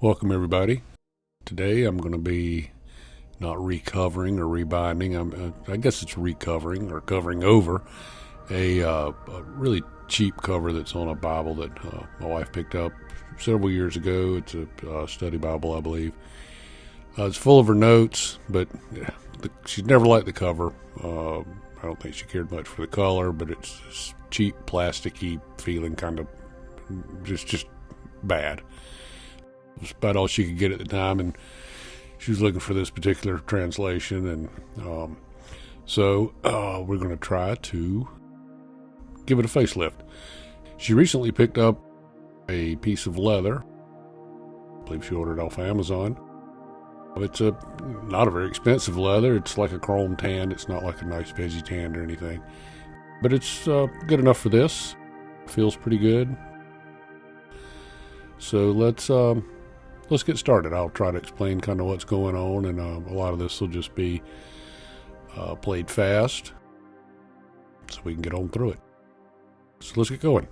Welcome, everybody. Today I'm going to be not recovering or rebinding. I guess it's recovering or covering over a really cheap cover that's on a Bible that my wife picked up several years ago. It's a study Bible, I believe. It's full of her notes, but she's never liked the cover. I don't think she cared much for the color, but it's this cheap, plasticky feeling, kind of just bad. It was about all she could get at the time, and she was looking for this particular translation, and so we're going to try to give it a facelift. She recently picked up a piece of leather. I believe she ordered it off Amazon. It's not a very expensive leather. It's like a chrome tan. It's not like a nice veggie tan or anything, but it's good enough for this. Feels pretty good. So let's get started. I'll try to explain kind of what's going on, and a lot of this will just be played fast so we can get on through it. So let's get going.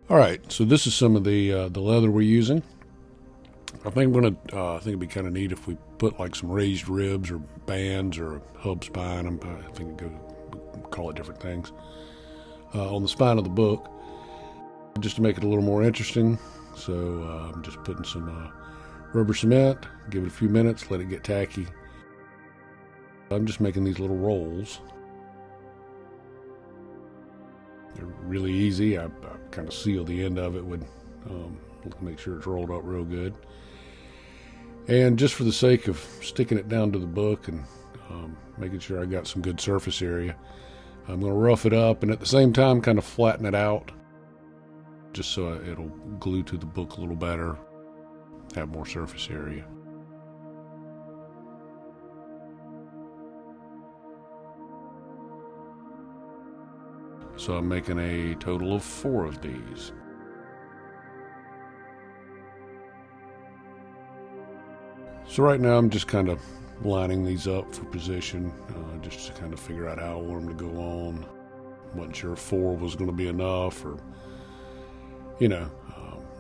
All right, so this is some of the leather we're using. I think it'd be kind of neat if we put like some raised ribs or bands or a hub spine. I think we call it different things on the spine of the book, just to make it a little more interesting. So I'm just putting some rubber cement, give it a few minutes, let it get tacky. I'm just making these little rolls. They're really easy. I kind of seal the end of it with, make sure it's rolled up real good. And just for the sake of sticking it down to the book and making sure I got some good surface area, I'm going to rough it up and at the same time kind of flatten it out, just so it'll glue to the book a little better, have more surface area. So I'm making a total of 4 of these. So right now I'm just kind of lining these up for position, just to kind of figure out how I want them to go on. Wasn't sure if 4 was going to be enough, or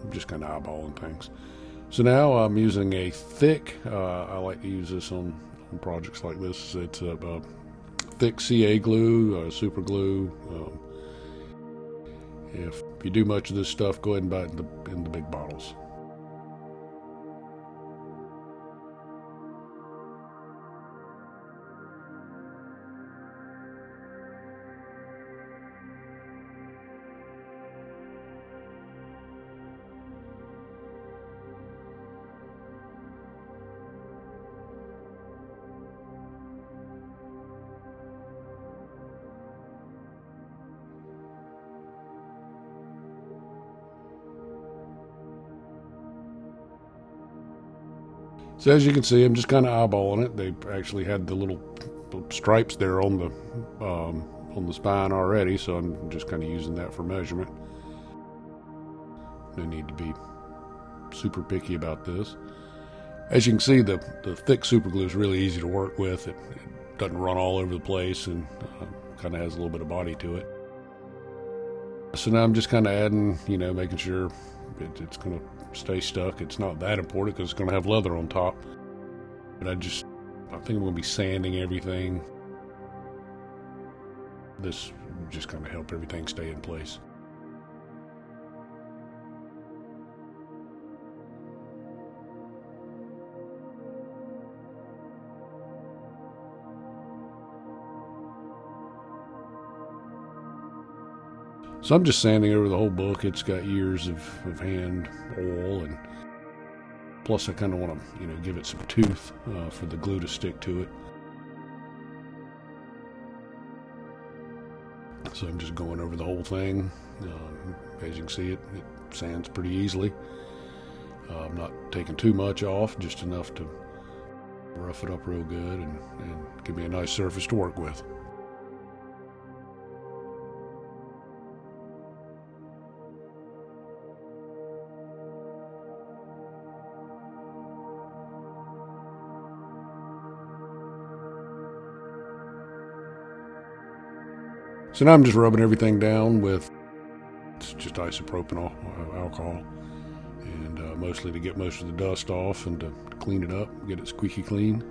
just kind of eyeballing things. So now I'm using a thick, I like to use this on projects like this. It's a thick CA glue, super glue. If you do much of this stuff, go ahead and buy it in the big bottles. So as you can see, I'm just kind of eyeballing it. They actually had the little stripes there on the spine already, so I'm just kind of using that for measurement. No need to be super picky about this. As you can see, the thick super glue is really easy to work with. It doesn't run all over the place and kind of has a little bit of body to it. So now I'm just kind of adding, making sure it's going to stay stuck. It's not that important because it's going to have leather on top. But I think I'm going to be sanding everything. This just kind of help everything stay in place. So I'm just sanding over the whole book. It's got years of hand oil, and plus I kind of want to, give it some tooth for the glue to stick to it. So I'm just going over the whole thing. As you can see, it sands pretty easily. I'm not taking too much off, just enough to rough it up real good and give me a nice surface to work with. So now I'm just rubbing everything down with just isopropyl alcohol. and mostly to get most of the dust off and to clean it up, get it squeaky clean.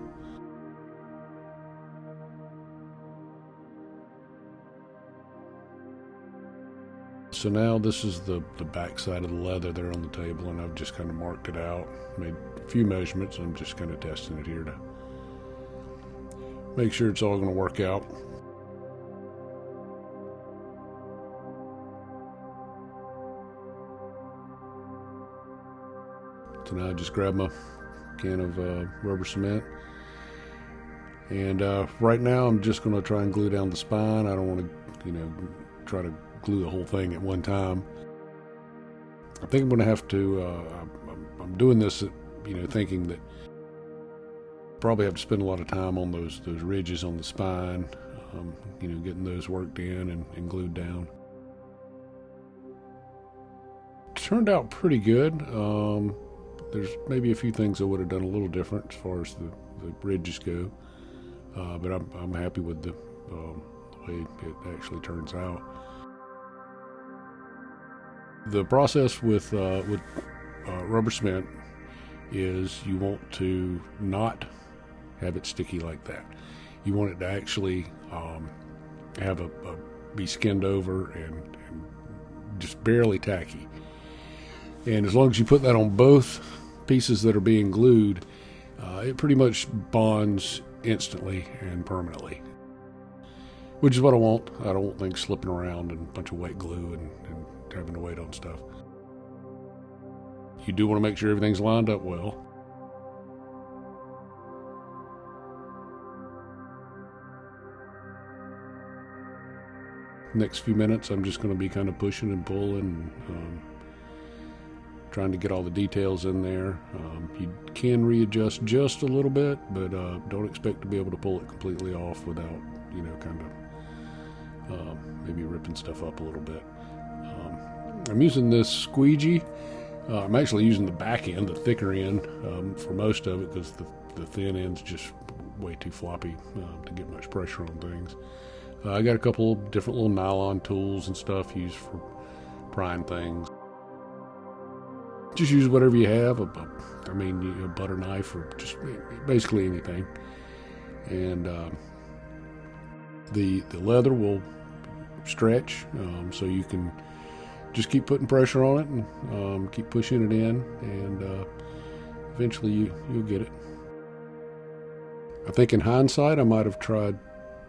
So now this is the back side of the leather there on the table, and I've just kind of marked it out, made a few measurements. I'm just kind of testing it here to make sure it's all going to work out. So now I just grab my can of rubber cement, and right now I'm just going to try and glue down the spine. I don't want to, try to glue the whole thing at one time. I think I'm going to have to. I'm doing this, thinking that probably have to spend a lot of time on those ridges on the spine, getting those worked in and glued down. Turned out pretty good. There's maybe a few things I would have done a little different as far as the ridges go, but I'm happy with the way it actually turns out. The process with rubber cement is you want to not have it sticky like that. You want it to actually have be skinned over and just barely tacky. And as long as you put that on both pieces that are being glued, it pretty much bonds instantly and permanently, which is what I want. I don't want things slipping around and a bunch of wet glue and having to wait on stuff. You do want to make sure everything's lined up well. Next few minutes I'm just going to be kind of pushing and pulling, trying to get all the details in there. You can readjust just a little bit, but don't expect to be able to pull it completely off without, maybe ripping stuff up a little bit. I'm using this squeegee. I'm actually using the back end, the thicker end, for most of it, because the thin end's just way too floppy to get much pressure on things. I got a couple of different little nylon tools and stuff used for prying things. Just use whatever you have, a butter knife or just basically anything. And the leather will stretch, so you can just keep putting pressure on it and keep pushing it in, and eventually you'll get it. I think in hindsight I might have tried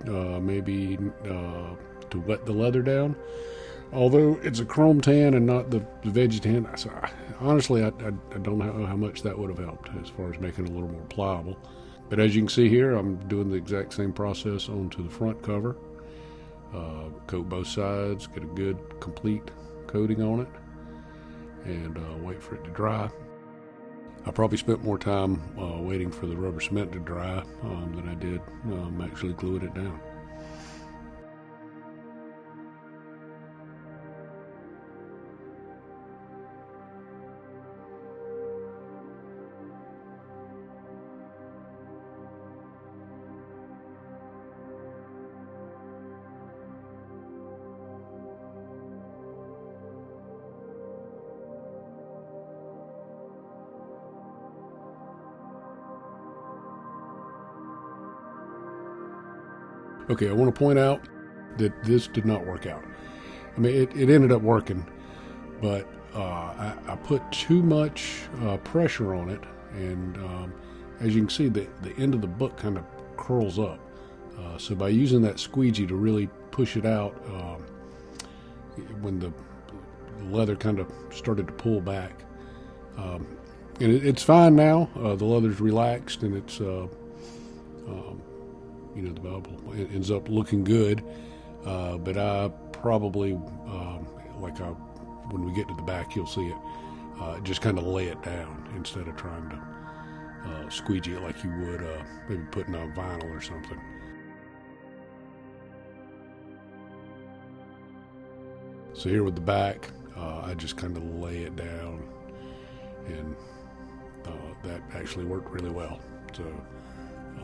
maybe to wet the leather down, although it's a chrome tan and not the veggie tan. So honestly, I don't know how much that would have helped as far as making it a little more pliable. But as you can see here, I'm doing the exact same process onto the front cover. Coat both sides, get a good complete coating on it, and wait for it to dry. I probably spent more time waiting for the rubber cement to dry than I did actually gluing it down. Okay, I want to point out that this did not work out. I mean, it ended up working, but I put too much pressure on it, and as you can see, the end of the book kind of curls up. So by using that squeegee to really push it out, when the leather kind of started to pull back, and it's fine now. The leather's relaxed, and it's the bubble ends up looking good, but I probably when we get to the back, you'll see it, just kind of lay it down instead of trying to squeegee it like you would maybe putting on vinyl or something. So here with the back, I just kind of lay it down, and that actually worked really well. So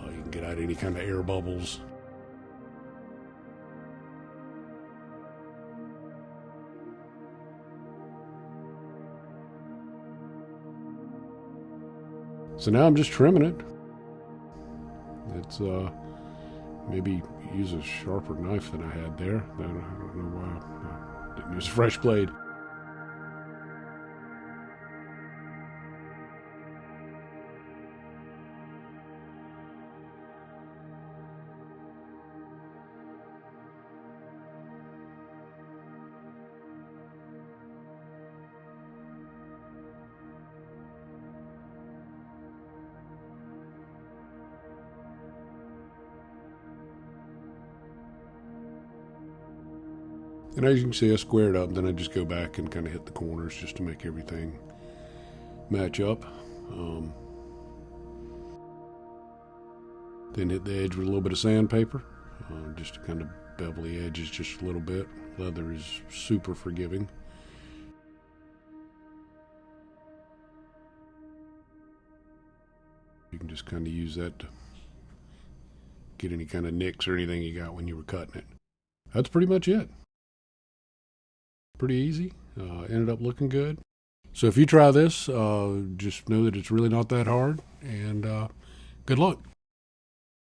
you can get out any kind of air bubbles. So now I'm just trimming it. It's maybe use a sharper knife than I had there. I don't know why I didn't use a fresh blade. And as you can see, I squared up, then I just go back and kind of hit the corners just to make everything match up. Then hit the edge with a little bit of sandpaper, just to kind of bevel the edges just a little bit. Leather is super forgiving. You can just kind of use that to get any kind of nicks or anything you got when you were cutting it. That's pretty much it. Pretty easy. Ended up looking good. So if you try this, just know that it's really not that hard, and good luck.